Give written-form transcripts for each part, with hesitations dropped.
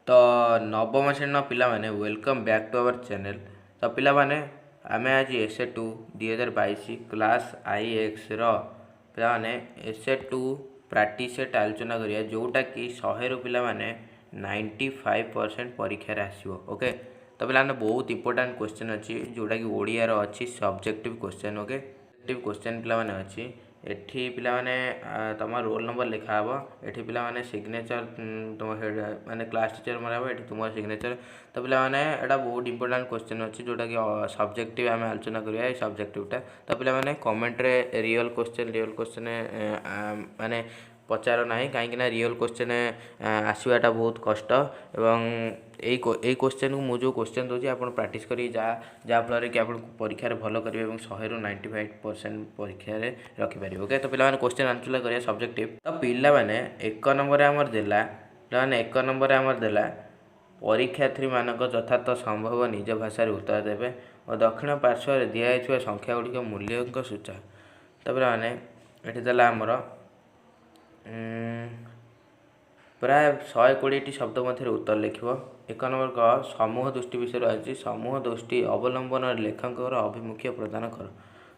तो नवम श्रेणी पिला माने welcome back to our channel. तो पिला माने आमे आज SA two 2022 class I X पिला माने एसे टू प्रैक्टिस सेट आलोचना करिया जोटा कि 100 रु पिला माने 95% परीक्षा आसो। ओके, तो पिला माने बहुत इंपोर्टेंट क्वेश्चन अच्छी जोटा कि ओडिया रो अच्छी subjective question. Okay, subjective question पिला माने अच्छी एठी पिला माने तुम रोल नंबर लिखा हे एठी पिला माने सिग्नेचर तुम हेड माने क्लास टीचर मरा एठी तुम सिग्नेचर। तो पिला माने एटा बहुत इंपोर्टेंट क्वेश्चन अच्छी जोटा कि सब्जेक्टिव आम आलोचना करिया ए सब्जेक्टिवटा। तो पिला माने कमेंट रे रियल क्वेश्चन माने पचार ना कहीं रियल क्वेश्चन आसवाटा बहुत कष्ट एवं यही क्वेश्चन को मुझे क्वेश्चन दूसरी आप प्राक्ट करें जहाँफल कि आप परीक्षा भल करेंगे और 100 रु 95% परीक्षा रखिपारे। ओके, तो पिला क्वेश्चन आंसर करिए सब्जेक्टिव। तो पिला माने एक नंबर आमर देला पिला माने एक नंबर आमर देला परीक्षार्थी मानक यथार्थ संभव निज भाषा उत्तर देवे और दक्षिण पार्श्व दिखाई संख्या गुड़िक मूल्यों सूचा। तो पिला माने ये देला आमर प्राय 120 शब्द मध्य उत्तर लिख। एक नंबर क समूह दृष्टि विषय अच्छी समूह दृष्टि अवलंबन लेखकर अभिमुख्य प्रदान कर।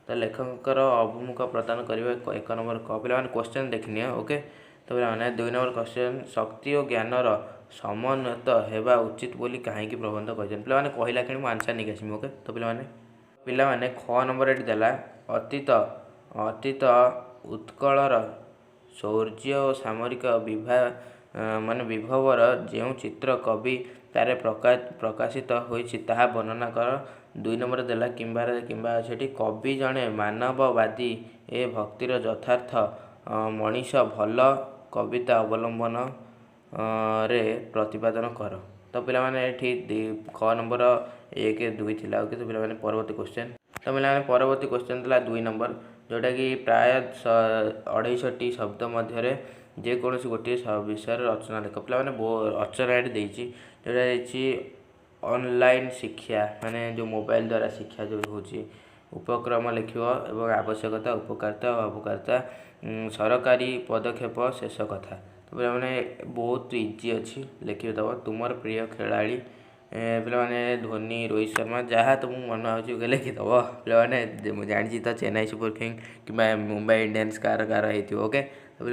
तो लेखकर अभिमुख प्रदान करने एक नंबर क पिला क्वेश्चन देखनी। ओके, तो पिला 2 नंबर क्वेश्चन शक्ति और ज्ञानर समन्वित होगा उचित बोली कहीं प्रबंध कर पिला कहला कि आंसर नहीं आसमी। ओके, तो पिला ख नंबर ये देला अतीत अतीत उत्कलर शौर्य और सामरिक माने विभवर जो चित्र कवि तारे प्रकाशित होइछि ताहा वर्णना कर। 2 नंबर देला किंबा अच्छी कवि जड़े मानववादी ए भक्तिर यथार्थ मनीष भल कविता अवलंबन रे प्रतिपादन कर। तो पिला माने ख नंबर 1 2 थिला। ओके, तो पिला परवर्ती क्वेश्चन। तो पिला परवर्ती क्वेश्चन था 2 नंबर जोटा कि प्राय 250 शब्द मध्य जेकोसी गोटे विषय रचना लिख। पिला रचना ये जोटा ऑनलाइन शिक्षा माने जो मोबाइल द्वारा शिक्षा जो होची उपक्रम लिख और आवश्यकता उपकारिता और अपकारिता सरकारी पदक्षेप शेष कथा। तो पिला बहुत इजी अच्छी लिखि दब तुमर प्रिय खिलाड़ी पे धोनी रोहित शर्मा जहाँ तुम मन हो लिखिदब। पे जानी तो चेन्नई सुपर किंग कि मुंबई इंडियंस कार हो। ओके, तो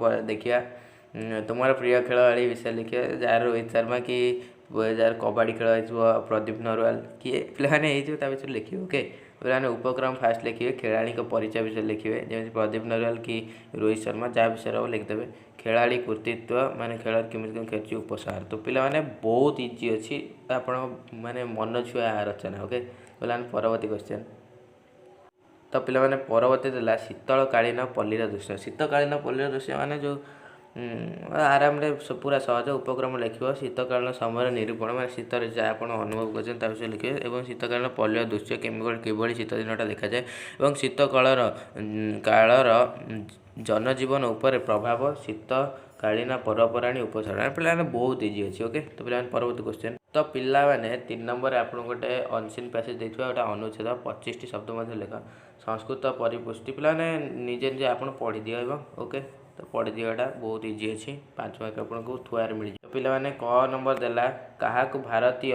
पे देखिए तुम प्रिय खेलाड़ी विषय लिखे जार रोहित शर्मा कि जार कबाड़ी खेल हो प्रदीप नरवाल किए पे विषय लिखे। ओके, पे उपक्रम फास्ट लिखे खेलाड़ी परिचय विषय लिखे जमी प्रदीप नरवाल कि रोहित शर्मा जहाँ विषय लिखिदेवे खेलाड़ी कृतित्व माने खेल केमी खेलुची उपसार। तो पिला बहुत इजी अच्छी आपण माने मन छुआ रचना। ओके, पे परवर्ती क्वेश्चन। तो पिला परवर्ती देला शीतकालीन पल्लीर दृश्य। शीतकालीन पल्लीर दृश्य माने जो आराम पूरा सहज उपक्रम लिख शीतकालीन समय निरूपण मैं शीत जहाँ आप अनुभव कर विषय लिखे और शीतकालीन पल्लीर दृश्य किभली शीत दिनटा देखा जाए और शीत कालर जनजीवन उपर प्रभाव शीतकालीन परपराणी उपसारण पिला बहुत इजी अच्छी। ओके, तो पिला परवर्ती क्वेश्चन। तो पिला 3 नंबर आप गोटे अनसीन पैसेज देखिए गोटे अनुच्छेद 25 शब्द मध्य लेख संस्कृत परिपुष्टि पिला निजे निजे आप पढ़ी दिए। ओके, तो पढ़ी दिवाटा बहुत इजी अच्छी 5 मार्क आपको थुआर मिल जाए। पिला क नंबर देला क्या भारतीय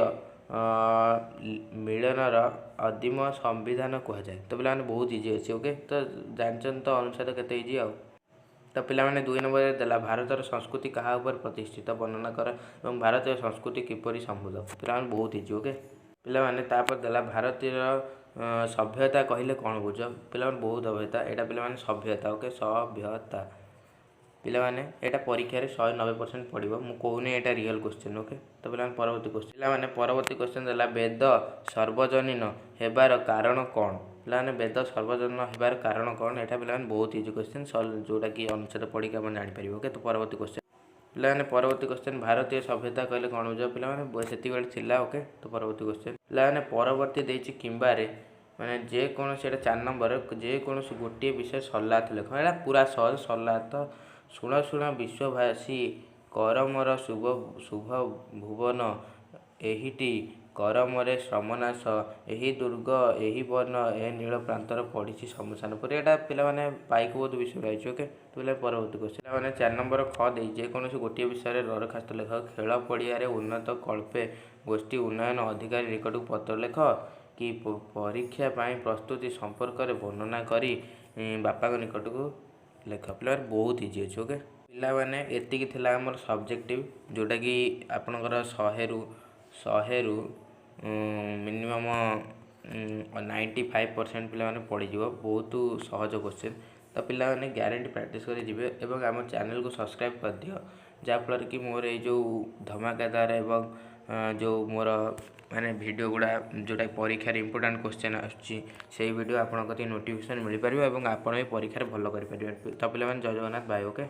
मिलनर आदिम संविधान कहुए। तो पिला बहुत इजी अच्छी। ओके, तो जानते तो अनुच्छेद केते इजी आ। तो पिला 2 नंबर देला भारतर संस्कृति क्या प्रतिष्ठित वर्णना कर और भारतीय संस्कृति किपरि समृद्ध। पिला बहुत इजी। ओके, पिला देला भारतीय सभ्यता कहले कौन बुझ। पिला बहुत सभ्यता यहाँ पिला सभ्यता। ओके, सभ्यता पिला यहाँ परीक्षा 190% पड़ो मुझे कहूनी यहाँ रियल क्वेश्चन। ओके, तो पिला परवर्ती क्वेश्चन। पिला परवर्ती क्वेश्चन देला वेद सर्वजनीन होबार कारण कौन। पिला वेद सर्वजनीन होबार कारण कौन यहाँ पिला बहुत इजी क्वेश्चन जोटा कि अनुच्छेद पढ़ी आप जापर। ओके, तो परवर्ती क्वेश्चन। पिला परवर्ती क्वेश्चन भारतीय सभ्यता कहले कौन बुझ पिला से। ओके, तो परवर्ती क्वेश्चन। पिला परवर्ती देछि किंबारे माने जेकोसी 4 नंबर जेकोसी गोटे विषय सल्लात लेख यहाँ पूरा सहज सल्लात शुण शुण विश्ववासी कर मोर शुभ शुभ भुवन एहिटी କରମରେ ଶ୍ରମନାଶ ଏହି ଦୁର୍ଗ ଏହି ବର୍ଣ୍ଣ ଏ ନୀଳ ପ୍ରାନ୍ତର ପଡ଼ିଛି ଶମଶାନପୁରୀ। ଏଇଟା ପିଲାମାନେ ପାଇକ ବୋଧ ବିଷୟରେ ଆଇଛି। ଓକେ, ତ ପିଲା ପରବର୍ତ୍ତୀ କ୍ୱେଶ୍ଚନ ପିଲାମାନେ 4 ନମ୍ବର ଖ ଦେଇ ଯେକୌଣସି ଗୋଟିଏ ବିଷୟରେ ଦରଖାସ୍ତ ଲେଖ। ଖେଳ ପଡ଼ିଆରେ ଉନ୍ନତ କଳ୍ପେ ଗୋଷ୍ଠୀ ଉନ୍ନୟନ ଅଧିକାରୀ ନିକଟକୁ ପତ୍ର ଲେଖ କି ପରୀକ୍ଷା ପାଇଁ ପ୍ରସ୍ତୁତି ସମ୍ପର୍କରେ ବର୍ଣ୍ଣନା କରି ବାପାଙ୍କ ନିକଟକୁ ଲେଖ। ପିଲାମାନେ ବହୁତ ଇଜି ଅଛି। ଓକେ, ପିଲାମାନେ ଏତିକି ଥିଲା ଆମର ସବଜେକ୍ଟିଭ, ଯେଉଁଟାକି ଆପଣଙ୍କର 100ରୁ ମିନିମମ୍ 95% ପିଲାମାନେ ପଡ଼ିଯିବ। ବହୁତ ସହଜ କ୍ୱେଶ୍ଚନ୍। ତ ପିଲାମାନେ ଗ୍ୟାରେଣ୍ଟି ପ୍ରାକ୍ଟିସ୍ କରି ଯିବେ ଏବଂ ଆମ ଚ୍ୟାନେଲକୁ ସବସ୍କ୍ରାଇବ୍ କରିଦିଅ, ଯାହାଫଳରେ କି ମୋର ଏଇ ଯେଉଁ ଧମାକାଦାର ଏବଂ ଯେଉଁ ମୋର ମାନେ ଭିଡ଼ିଓ ଗୁଡ଼ା ଯେଉଁଟା ପରୀକ୍ଷାରେ ଇମ୍ପୋର୍ଟାଣ୍ଟ କ୍ୱେଶ୍ଚନ୍ ଆସୁଛି ସେଇ ଭିଡ଼ିଓ ଆପଣଙ୍କ କତିକି ନୋଟିଫିକେସନ୍ ମିଳିପାରିବ ଏବଂ ଆପଣ ବି ପରୀକ୍ଷାରେ ଭଲ କରିପାରିବେ। ତ ପିଲାମାନେ ଜୟ ଜଗନ୍ନାଥ, ବାଏ। ଓକେ।